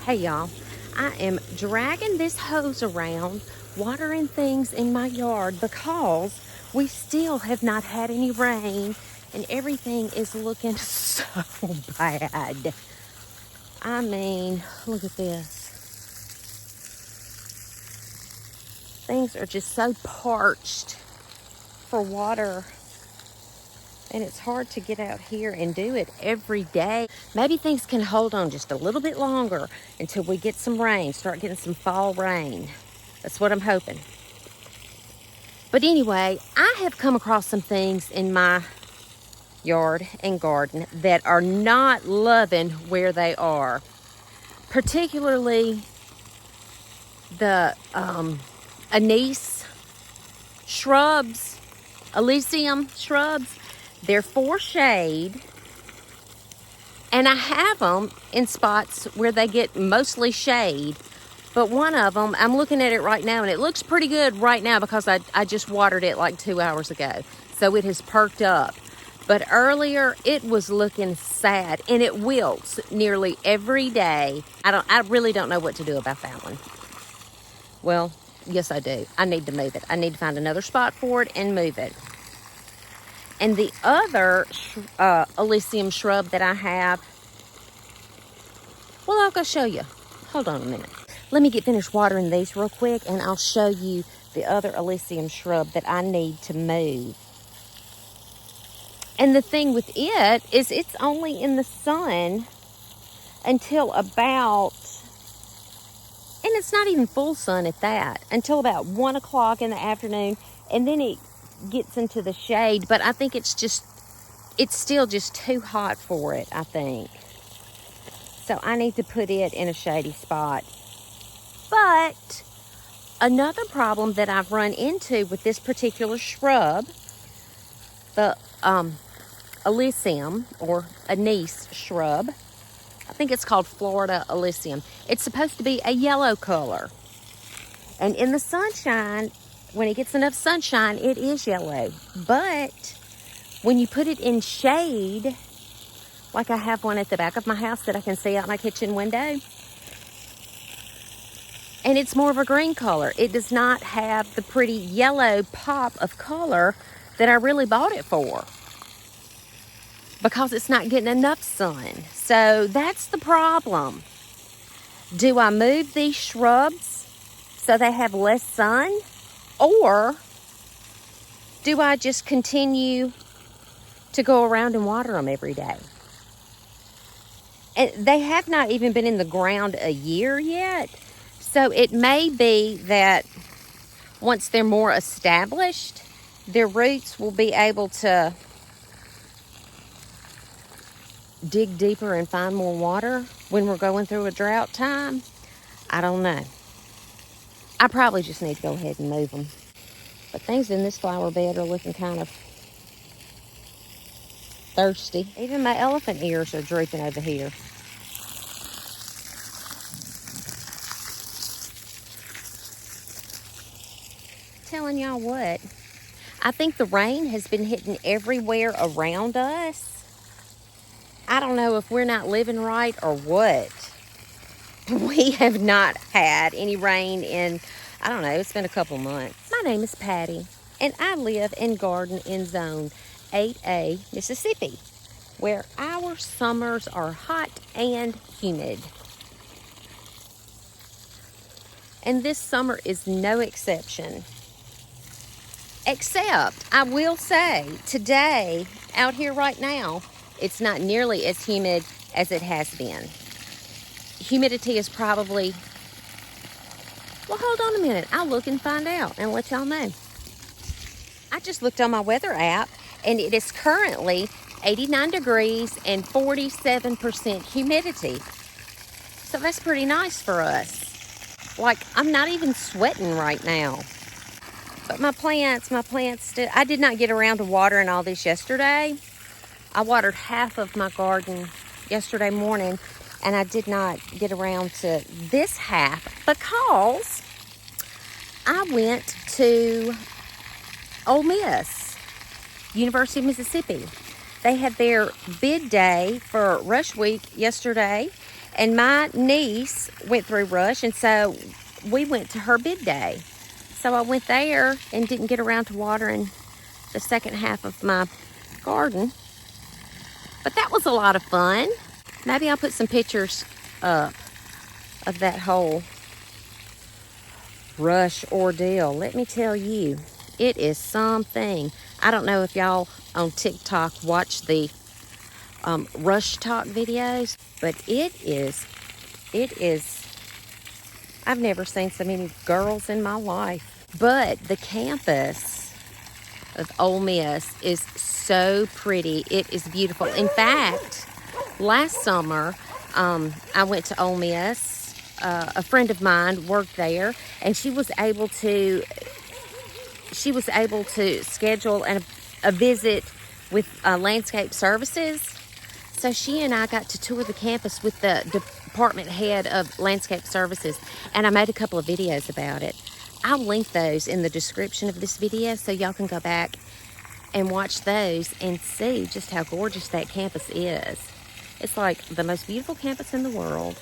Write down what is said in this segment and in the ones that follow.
Hey y'all, I am dragging this hose around, watering things in my yard because we still have not had any rain and everything is looking so bad. I mean, look at this. Things are just so parched for water. And it's hard to get out here and do it every day. Maybe things can hold on just a little bit longer until we get some rain, start getting some fall rain. That's what I'm hoping. But anyway, I have come across some things in my yard and garden that are not loving where they are. Particularly the anise shrubs, Illicium shrubs. They're for shade, and I have them in spots where they get mostly shade. But one of them, I'm looking at it right now, and it looks pretty good right now because I just watered it like 2 hours ago. So it has perked up. But earlier, it was looking sad, and it wilts nearly every day. I really don't know what to do about that one. Well, yes, I do. I need to move it. I need to find another spot for it and move it. And the other Illicium shrub that I have, well, I'll go show you. Hold on a minute. Let me get finished watering these real quick, and I'll show you the other Illicium shrub that I need to move. And the thing with it is it's only in the sun until about, and it's not even full sun at that, until about 1 o'clock in the afternoon, and then it gets into the shade. But I think it's still just too hot for it, I think. So I need to put it in a shady spot. But another problem that I've run into with this particular shrub, the Illicium or anise shrub, I think it's called Florida Illicium. It's supposed to be a yellow color. And in the sunshine, when it gets enough sunshine, it is yellow. But when you put it in shade, like I have one at the back of my house that I can see out my kitchen window, and it's more of a green color. It does not have the pretty yellow pop of color that I really bought it for, because it's not getting enough sun. So that's the problem. Do I move these shrubs so they have less sun? Or do I just continue to go around and water them every day? And they have not even been in the ground a year yet. So it may be that once they're more established, their roots will be able to dig deeper and find more water when we're going through a drought time. I don't know. I probably just need to go ahead and move them. But things in this flower bed are looking kind of thirsty. Even my elephant ears are drooping over here. Telling y'all what, I think the rain has been hitting everywhere around us. I don't know if we're not living right or what. We have not had any rain in, I don't know, it's been a couple months. My name is Patty, and I live and garden in Zone 8A, Mississippi, where our summers are hot and humid. And this summer is no exception. Except, I will say, today, out here right now, it's not nearly as humid as it has been. Humidity is probably, well, hold on a minute. I'll look and find out and let y'all know. I just looked on my weather app, and it is currently 89 degrees and 47% humidity. So that's pretty nice for us. Like, I'm not even sweating right now. But my plants still, I did not get around to watering all this yesterday. I watered half of my garden yesterday morning, and I did not get around to this half because I went to Ole Miss, University of Mississippi. They had their bid day for Rush Week yesterday, And my niece went through Rush, and so we went to her bid day. So I went there and didn't get around to watering the second half of my garden. But that was a lot of fun. Maybe I'll put some pictures up of that whole Rush ordeal. Let me tell you, it is something. I don't know if y'all on TikTok watch the Rush Talk videos, but it is, I've never seen so many girls in my life. But the campus of Ole Miss is so pretty. It is beautiful. In fact, last summer, I went to Ole Miss. A friend of mine worked there, and she was able to schedule a visit with landscape services. So she and I got to tour the campus with the department head of landscape services, and I made a couple of videos about it. I'll link those in the description of this video so y'all can go back and watch those and see just how gorgeous that campus is. It's like the most beautiful campus in the world.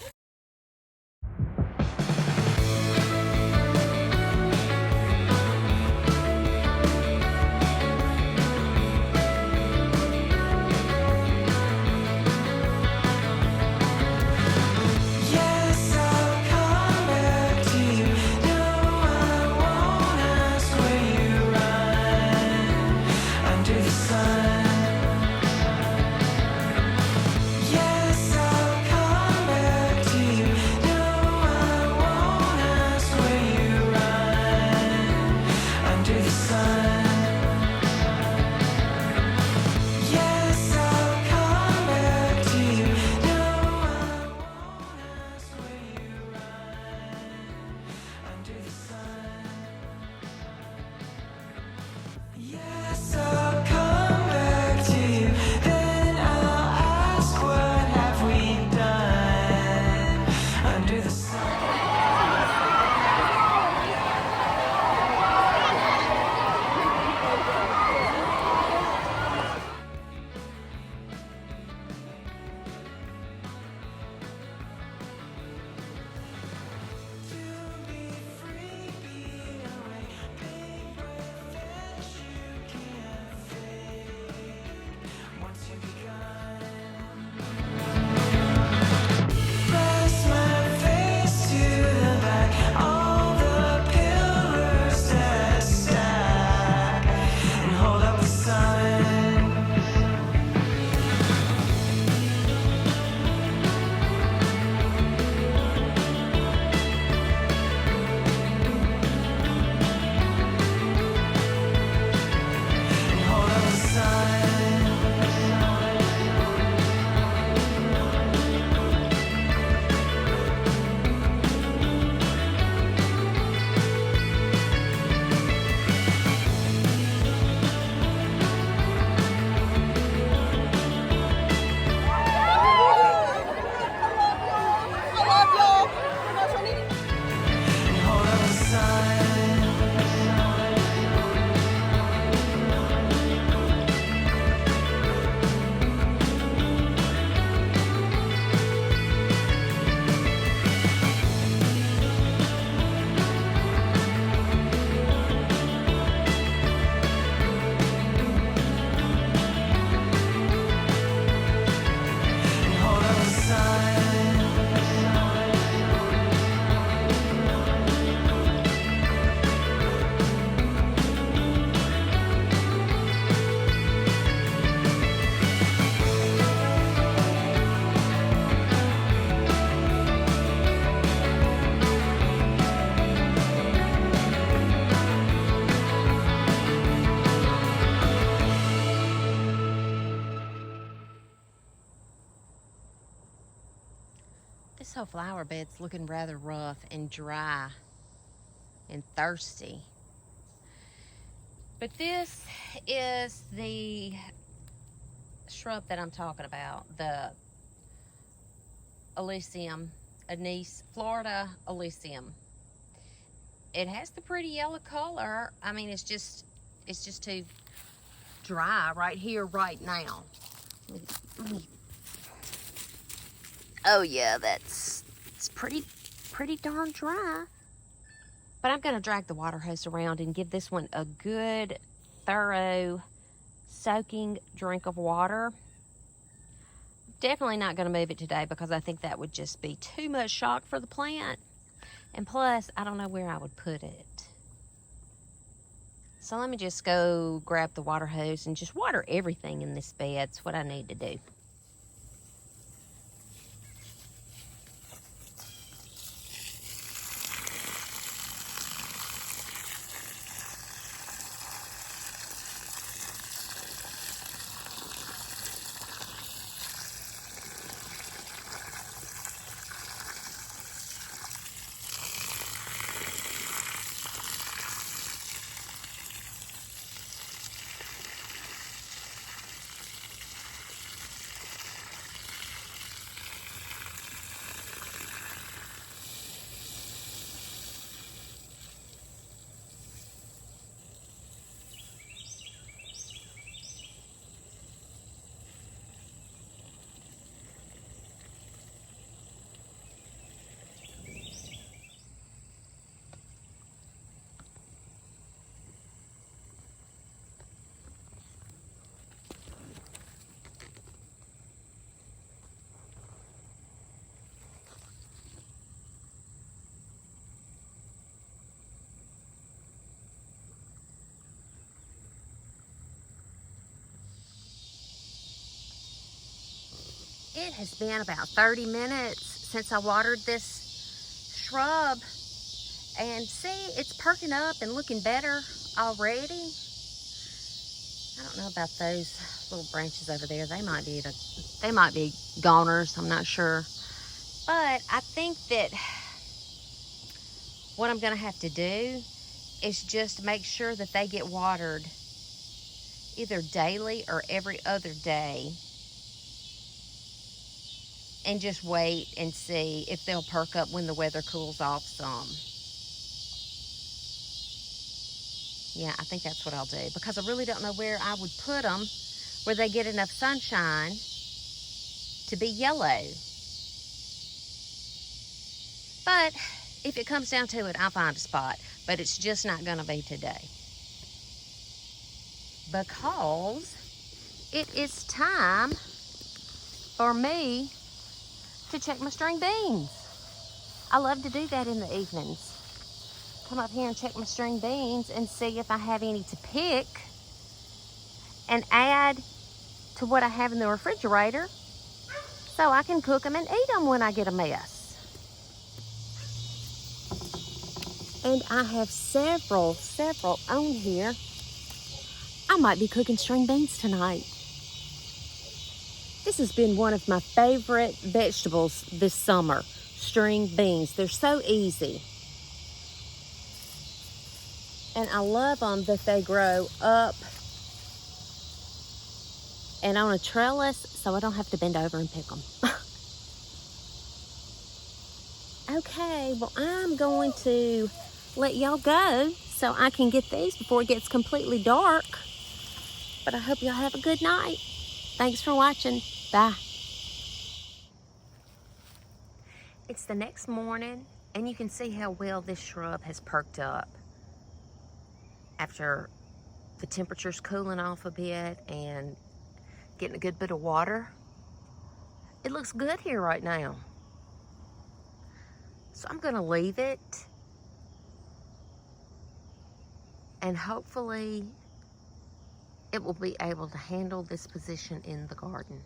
This whole flower bed's looking rather rough and dry and thirsty. But this is the shrub that I'm talking about, the Illicium, anise, Florida Illicium. It has the pretty yellow color. I mean, it's just too dry right here, right now. Oh yeah, it's pretty darn dry. But I'm gonna drag the water hose around and give this one a good, thorough, soaking drink of water. Definitely not gonna move it today because I think that would just be too much shock for the plant. And plus, I don't know where I would put it. So let me just go grab the water hose and just water everything in this bed. That's what I need to do. It has been about 30 minutes since I watered this shrub. And see, it's perking up and looking better already. I don't know about those little branches over there. They might be goners, I'm not sure. But I think that what I'm gonna have to do is just make sure that they get watered either daily or every other day, and just wait and see if they'll perk up when the weather cools off some. Yeah, I think that's what I'll do, because I really don't know where I would put them where they get enough sunshine to be yellow. But if it comes down to it, I'll find a spot. But it's just not going to be today, because it is time for me to check my string beans. I love to do that in the evenings. Come up here and check my string beans and see if I have any to pick and add to what I have in the refrigerator, so I can cook them and eat them when I get a mess. And I have several on here. I might be cooking string beans tonight. This has been one of my favorite vegetables this summer, string beans. They're so easy. And I love them that they grow up and on a trellis, so I don't have to bend over and pick them. Okay, well, I'm going to let y'all go so I can get these before it gets completely dark. But I hope y'all have a good night. Thanks for watching. Bye. It's the next morning, and you can see how well this shrub has perked up after the temperature's cooling off a bit and getting a good bit of water. It looks good here right now. So I'm gonna leave it, and hopefully it will be able to handle this position in the garden.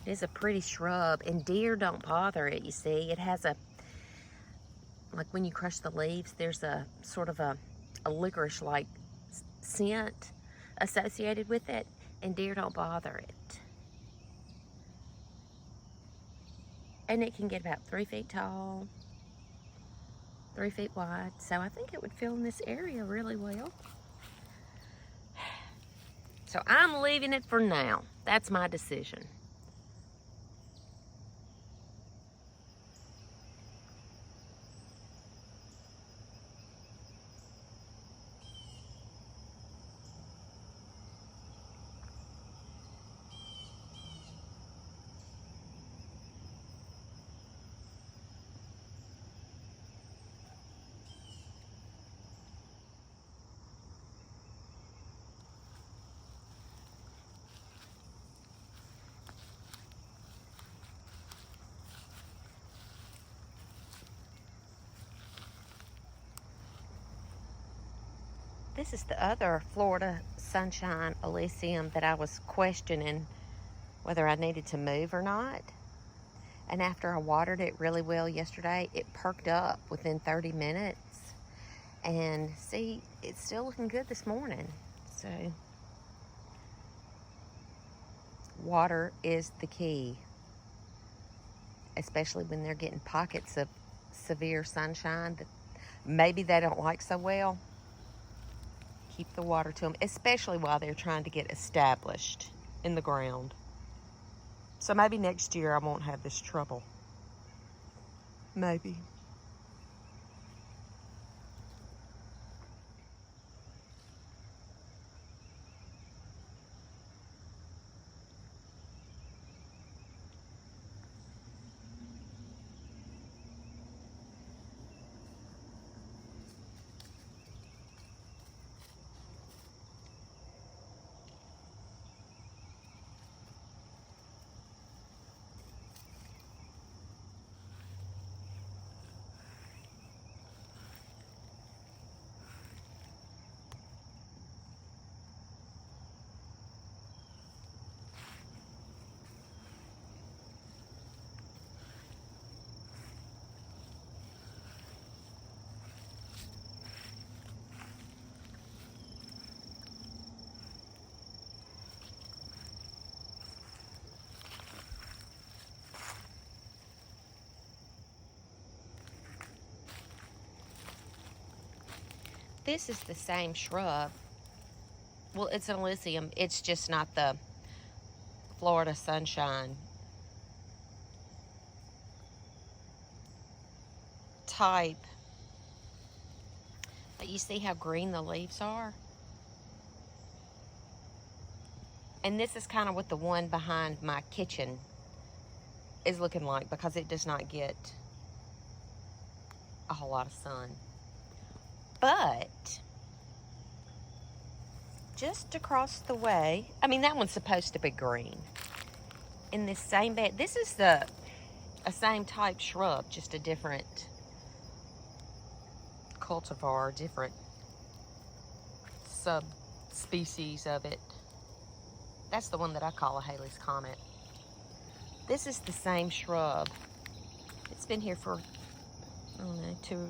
It is a pretty shrub, and deer don't bother it, you see. It has a, like when you crush the leaves, there's a sort of a licorice-like scent associated with it, and deer don't bother it. And it can get about 3 feet tall, 3 feet wide, so I think it would fill in this area really well. So I'm leaving it for now. That's my decision. this is the other Florida Sunshine Illicium that I was questioning whether I needed to move or not. And after I watered it really well yesterday, it perked up within 30 minutes. And see, it's still looking good this morning. So, water is the key, especially when they're getting pockets of severe sunshine that maybe they don't like so well. Keep the water to them, especially while they're trying to get established in the ground. So maybe next year I won't have this trouble. Maybe. This is the same shrub. Well, it's an Illicium. It's just not the Florida Sunshine type. But you see how green the leaves are? And this is kind of what the one behind my kitchen is looking like, because it does not get a whole lot of sun. But just across the way, I mean, that one's supposed to be green. In this same bed, this is a same type shrub, just a different cultivar, different subspecies of it. That's the one that I call a Haley's Comet. This is the same shrub. It's been here for, I don't know,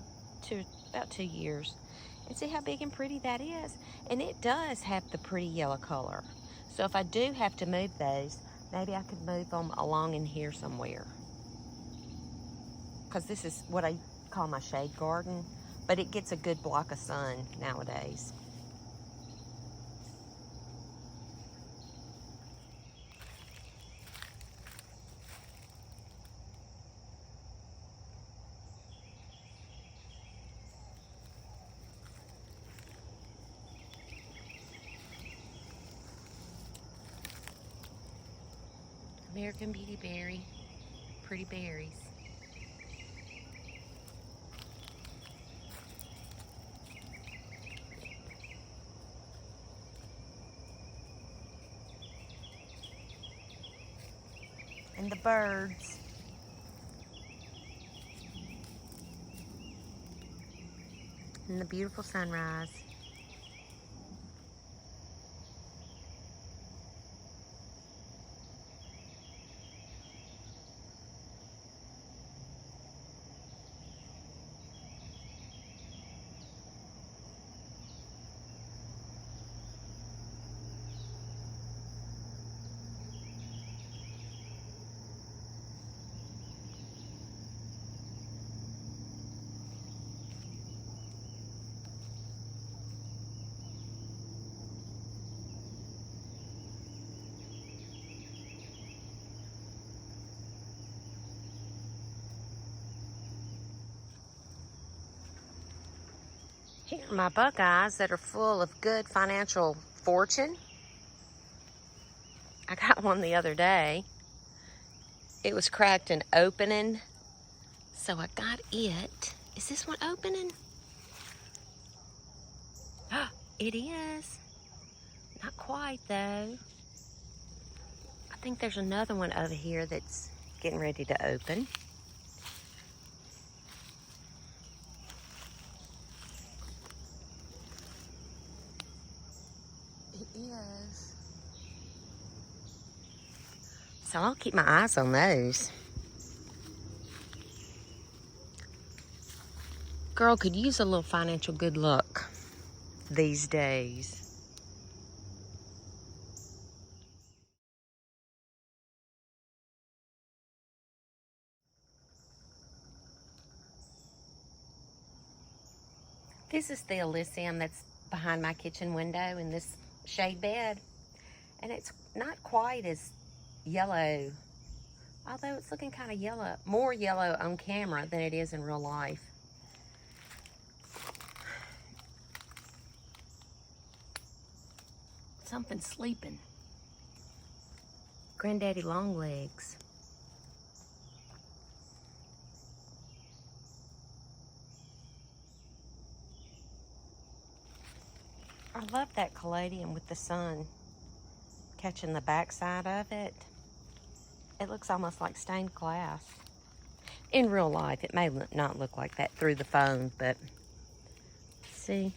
about 2 years. And see how big and pretty that is? And it does have the pretty yellow color. So if I do have to move those, maybe I could move them along in here somewhere. Because this is what I call my shade garden, but it gets a good block of sun nowadays. American Beauty Berry, pretty berries. And the birds. And the beautiful sunrise. Here are my buckeyes that are full of good financial fortune. I got one the other day. It was cracked and opening, so I got it. Is this one opening? It is. Not quite, though. I think there's another one over here that's getting ready to open. So I'll keep my eyes on those. Girl could use a little financial good luck these days. This is the Illicium that's behind my kitchen window in this shade bed. And it's not quite as yellow, although it's looking kind of yellow, more yellow on camera than it is in real life. Something's sleeping. Granddaddy Longlegs. I love that caladium with the sun catching the backside of it. It looks almost like stained glass. In real life, it may not look like that through the phone, but see?